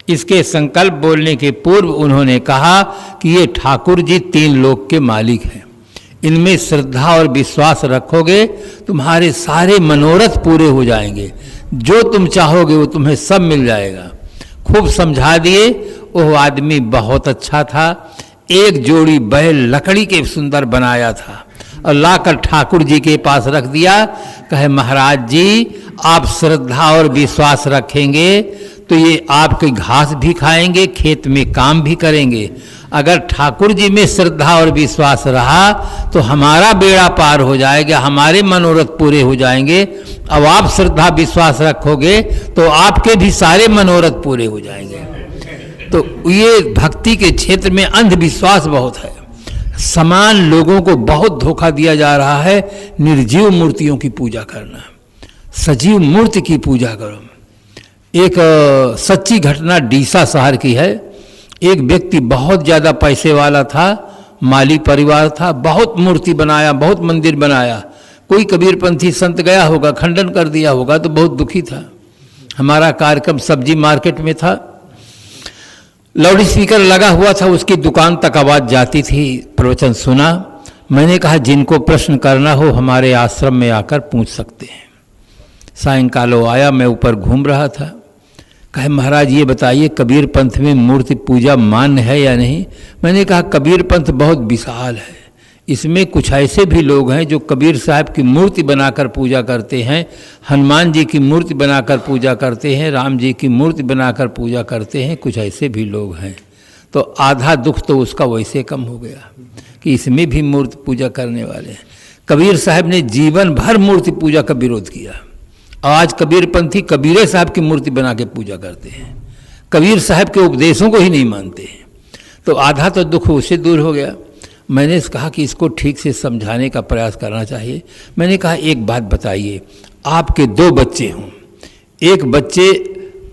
इसके संकल्प बोलने के पूर्व उन्होंने कहा कि ये ठाकुर जी 3 लोक के मालिक हैं, इनमें श्रद्धा और विश्वास रखोगे तुम्हारे सारे मनोरथ पूरे हो जाएंगे, जो तुम चाहोगे वो तुम्हें सब मिल जाएगा। खूब समझा दिए। वो आदमी बहुत अच्छा था। एक जोड़ी बैल लकड़ी के सुंदर बनाया था और लाकर ठाकुर जी के पास रख दिया। कहे महाराज जी आप श्रद्धा और विश्वास रखेंगे तो ये आपके घास भी खाएंगे, खेत में काम भी करेंगे। अगर ठाकुर जी में श्रद्धा और विश्वास रहा तो हमारा बेड़ा पार हो जाएगा, हमारे मनोरथ पूरे हो जाएंगे। अब आप श्रद्धा विश्वास रखोगे तो आपके भी सारे मनोरथ पूरे हो जाएंगे। तो ये भक्ति के क्षेत्र में अंधविश्वास बहुत है। समान लोगों को बहुत धोखा दिया जा रहा है। निर्जीव मूर्तियों की पूजा करना, सजीव मूर्ति की पूजा करो। एक सच्ची घटना डीसा शहर की है। एक व्यक्ति बहुत ज़्यादा पैसे वाला था, माली परिवार था, बहुत मूर्ति बनाया, बहुत मंदिर बनाया। कोई कबीरपंथी संत गया होगा, खंडन कर दिया होगा तो बहुत दुखी था। हमारा कार्यक्रम सब्जी मार्केट में था, लाउड स्पीकर लगा हुआ था, उसकी दुकान तक आवाज़ जाती थी। प्रवचन सुना। मैंने कहा जिनको प्रश्न करना हो हमारे आश्रम में आकर पूछ सकते हैं। सायंकाल आया, मैं ऊपर घूम रहा था। कहे महाराज ये बताइए कबीर पंथ में मूर्ति पूजा मान्य है या नहीं। मैंने कहा कबीर पंथ बहुत विशाल है, इसमें कुछ ऐसे भी लोग हैं जो कबीर साहब की मूर्ति बनाकर पूजा करते हैं, हनुमान जी की मूर्ति बनाकर पूजा करते हैं, राम जी की मूर्ति बनाकर पूजा करते हैं, कुछ ऐसे भी लोग हैं। तो आधा दुख तो उसका वैसे कम हो गया कि इसमें भी मूर्ति पूजा करने वाले हैं। कबीर साहब ने जीवन भर मूर्ति पूजा का विरोध किया। आज कबीरपंथी कबीरे साहब की मूर्ति बना के पूजा करते हैं, कबीर साहब के उपदेशों को ही नहीं मानते हैं। तो आधा तो दुख उससे दूर हो गया। मैंने कहा कि इसको ठीक से समझाने का प्रयास करना चाहिए। मैंने कहा एक बात बताइए, आपके 2 बच्चे हों, एक बच्चे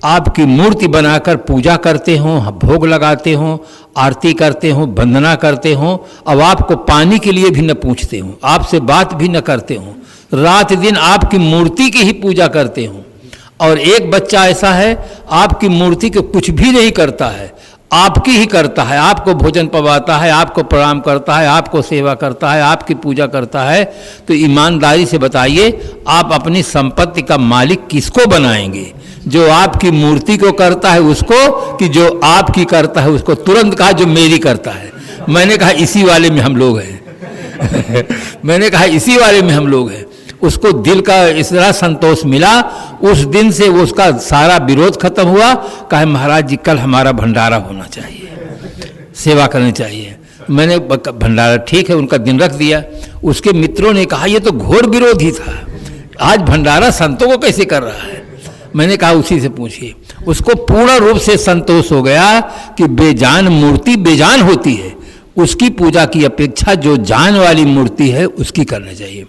आपकी मूर्ति बनाकर पूजा करते हों, भोग लगाते हों, आरती करते हों, वंदना करते हों, अब आपको पानी के लिए भी न पूछते हों, आपसे बात भी न करते हों, रात दिन आपकी मूर्ति की ही पूजा करते हों। और एक बच्चा ऐसा है आपकी मूर्ति के कुछ भी नहीं करता है, आपकी ही करता है, आपको भोजन पवाता है, आपको प्रणाम करता है, आपको सेवा करता है, आपकी पूजा करता है। तो ईमानदारी से बताइए आप अपनी संपत्ति का मालिक किसको बनाएंगे? जो आपकी मूर्ति को करता है उसको, कि जो आपकी करता है उसको? तुरंत कहा जो मेरी करता है। मैंने कहा इसी वाले में हम लोग हैं मैंने कहा इसी वाले में हम लोग हैं। उसको दिल का इस तरह संतोष मिला, उस दिन से वो उसका सारा विरोध खत्म हुआ। कहा महाराज जी कल हमारा भंडारा होना चाहिए, सेवा करनी चाहिए। मैंने भंडारा ठीक है, उनका दिन रख दिया। उसके मित्रों ने कहा ये तो घोर विरोधी था, आज भंडारा संतों को कैसे कर रहा है? मैंने कहा उसी से पूछिए। उसको पूर्ण रूप से संतोष हो गया कि बेजान मूर्ति बेजान होती है, उसकी पूजा की अपेक्षा जो जान वाली मूर्ति है उसकी करना चाहिए।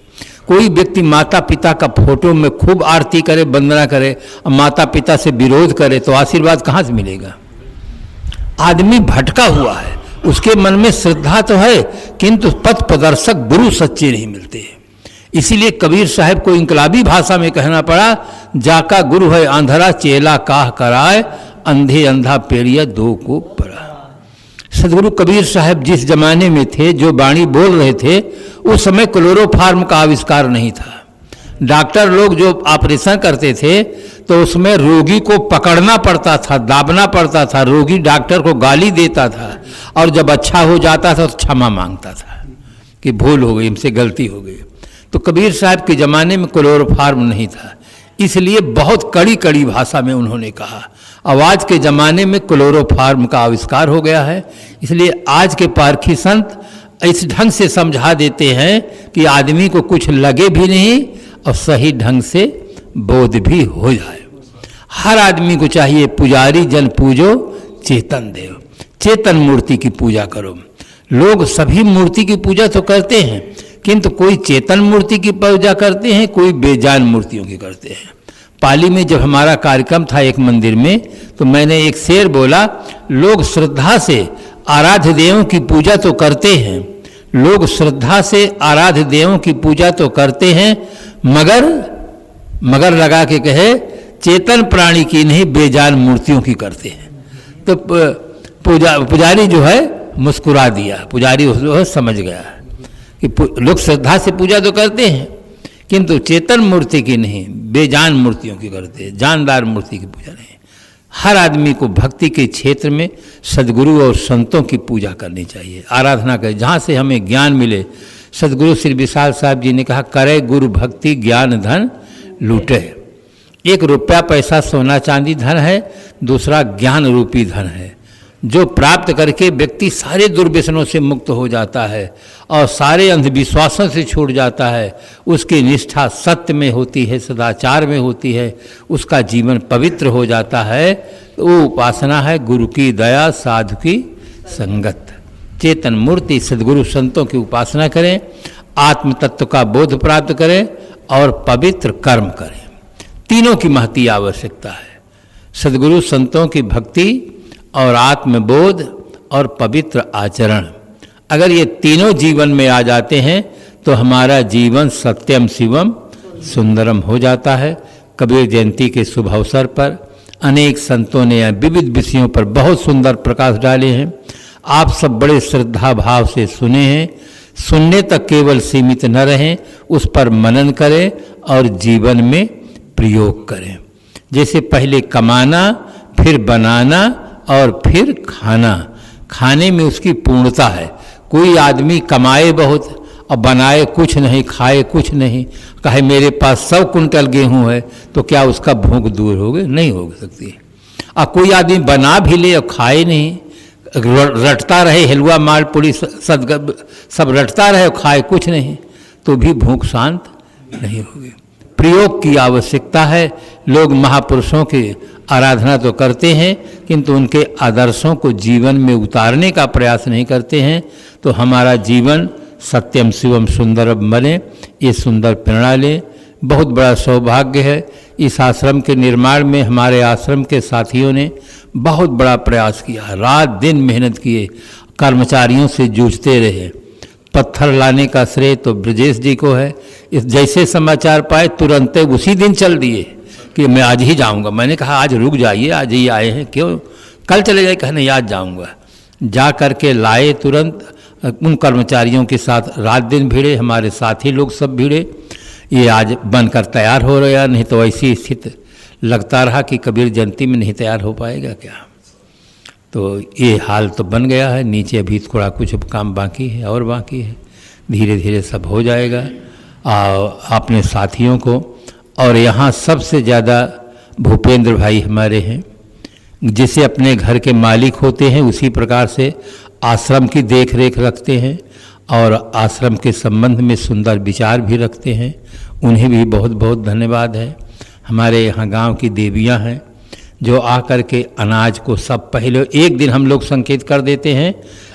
कोई व्यक्ति माता पिता का फोटो में खूब आरती करे, वंदना करे, और माता पिता से विरोध करे तो आशीर्वाद कहाँ से मिलेगा? आदमी भटका हुआ है, उसके मन में श्रद्धा तो है किंतु पथ प्रदर्शक गुरु सच्चे नहीं मिलते। इसीलिए कबीर साहब को इनकलाबी भाषा में कहना पड़ा, जाका गुरु है आंधरा चेला काह कराए, अंधे अंधा पेड़िया 2 को पड़ा। सदगुरु कबीर साहब जिस जमाने में थे, जो वाणी बोल रहे थे, उस समय क्लोरोफार्म का आविष्कार नहीं था। डॉक्टर लोग जो ऑपरेशन करते थे तो उसमें रोगी को पकड़ना पड़ता था, दाबना पड़ता था, रोगी डॉक्टर को गाली देता था और जब अच्छा हो जाता था तो क्षमा मांगता था कि भूल हो गई, हमसे गलती हो गई। तो कबीर साहब के ज़माने में क्लोरोफार्म नहीं था, इसलिए बहुत कड़ी कड़ी भाषा में उन्होंने कहा। अब आज के ज़माने में क्लोरोफार्म का आविष्कार हो गया है, इसलिए आज के पारखी संत इस ढंग से समझा देते हैं कि आदमी को कुछ लगे भी नहीं और सही ढंग से बोध भी हो जाए। हर आदमी को चाहिए पुजारी जन पूजो चेतन देव, चेतन मूर्ति की पूजा करो। लोग सभी मूर्ति की पूजा तो करते हैं किंतु कोई चेतन मूर्ति की पूजा करते हैं, कोई बेजान मूर्तियों की करते हैं। पाली में जब हमारा कार्यक्रम था एक मंदिर में, तो मैंने एक शेर बोला, लोग श्रद्धा से आराध्य देवों की पूजा तो करते हैं, लोग श्रद्धा से आराध्य देवों की पूजा तो करते हैं, मगर लगा के कहे चेतन प्राणी की नहीं बेजान मूर्तियों की करते हैं। तो पुजारी जो है मुस्कुरा दिया, पुजारी जो समझ गया कि लोग श्रद्धा से पूजा तो करते हैं किंतु चेतन मूर्ति की नहीं, बेजान मूर्तियों की करते हैं, जानदार मूर्ति की पूजा नहीं। हर आदमी को भक्ति के क्षेत्र में सद्गुरु और संतों की पूजा करनी चाहिए, आराधना करें, जहाँ से हमें ज्ञान मिले। सद्गुरु श्री विशाल साहब जी ने कहा, करे गुरु भक्ति ज्ञान धन लूटे। एक रुपया पैसा सोना चांदी धन है, दूसरा ज्ञान रूपी धन है, जो प्राप्त करके व्यक्ति सारे दुर्व्यसनों से मुक्त हो जाता है और सारे अंधविश्वासों से छूट जाता है। उसकी निष्ठा सत्य में होती है, सदाचार में होती है, उसका जीवन पवित्र हो जाता है। वो उपासना है गुरु की दया, साधु की संगत। चेतन मूर्ति सद्गुरु संतों की उपासना करें, आत्म तत्व का बोध प्राप्त करें और पवित्र कर्म करें। तीनों की महती आवश्यकता है, सद्गुरु संतों की भक्ति और आत्मबोध और पवित्र आचरण। अगर ये तीनों जीवन में आ जाते हैं तो हमारा जीवन सत्यम शिवम सुंदरम हो जाता है। कबीर जयंती के शुभ अवसर पर अनेक संतों ने विविध विषयों पर बहुत सुंदर प्रकाश डाले हैं। आप सब बड़े श्रद्धा भाव से सुने हैं। सुनने तक केवल सीमित न रहें, उस पर मनन करें और जीवन में प्रयोग करें। जैसे पहले कमाना, फिर बनाना और फिर खाना। खाने में उसकी पूर्णता है। कोई आदमी कमाए बहुत और बनाए कुछ नहीं, खाए कुछ नहीं, कहे मेरे पास 100 कुंटल गेहूं है, तो क्या उसका भूख दूर होगी? नहीं हो सकती। और कोई आदमी बना भी ले और खाए नहीं, रटता रहे, हलवा माल पूरी सब रटता रहे और खाए कुछ नहीं, तो भी भूख शांत नहीं होगी। प्रयोग की आवश्यकता है। लोग महापुरुषों की आराधना तो करते हैं किंतु उनके आदर्शों को जीवन में उतारने का प्रयास नहीं करते हैं। तो हमारा जीवन सत्यम शिवम सुंदरम बने, ये सुंदर प्रेरणा लें। बहुत बड़ा सौभाग्य है। इस आश्रम के निर्माण में हमारे आश्रम के साथियों ने बहुत बड़ा प्रयास किया, रात दिन मेहनत किए, कर्मचारियों से जूझते रहे। पत्थर लाने का श्रेय तो ब्रजेश जी को है। इस जैसे समाचार पाए तुरंत उसी दिन चल दिए कि मैं आज ही जाऊंगा। मैंने कहा आज रुक जाइए, आज ही आए हैं, क्यों कल चले जाए? कहने आज जाऊंगा। जा करके लाए तुरंत। उन कर्मचारियों के साथ रात दिन भिड़े, हमारे साथी लोग सब भिड़े। ये आज बनकर तैयार हो रहा, नहीं तो ऐसी स्थिति लगता रहा कि कबीर जयंती में नहीं तैयार हो पाएगा क्या। तो ये हाल तो बन गया है। नीचे अभी थोड़ा कुछ काम बाकी है और बाकी है, धीरे धीरे सब हो जाएगा। अपने साथियों को, और यहाँ सबसे ज़्यादा भूपेंद्र भाई हमारे हैं, जिसे अपने घर के मालिक होते हैं उसी प्रकार से आश्रम की देख रेख रखते हैं और आश्रम के संबंध में सुंदर विचार भी रखते हैं। उन्हें भी बहुत बहुत धन्यवाद है। हमारे यहाँ गांव की देवियाँ हैं जो आकर के अनाज को सब पहले एक दिन हम लोग संकेत कर देते हैं,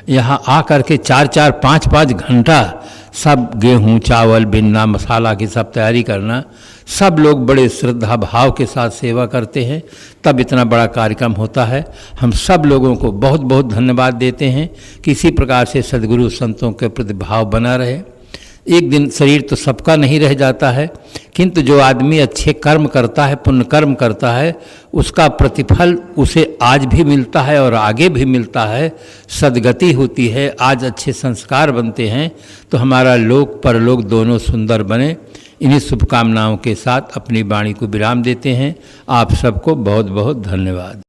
यहाँ आकर के 4-4, 5-5 घंटा सब गेहूँ, चावल बिनना, मसाला की सब तैयारी करना, सब लोग बड़े श्रद्धा भाव के साथ सेवा करते हैं, तब इतना बड़ा कार्यक्रम होता है। हम सब लोगों को बहुत बहुत धन्यवाद देते हैं कि इसी प्रकार से सद्गुरु संतों के प्रति भाव बना रहे। एक दिन शरीर तो सबका नहीं रह जाता है, किंतु जो आदमी अच्छे कर्म करता है, पुण्य कर्म करता है, उसका प्रतिफल उसे आज भी मिलता है और आगे भी मिलता है। सद्गति होती है, आज अच्छे संस्कार बनते हैं, तो हमारा लोक परलोक दोनों सुंदर बने। इन्हीं शुभकामनाओं के साथ अपनी वाणी को विराम देते हैं। आप सबको बहुत बहुत धन्यवाद।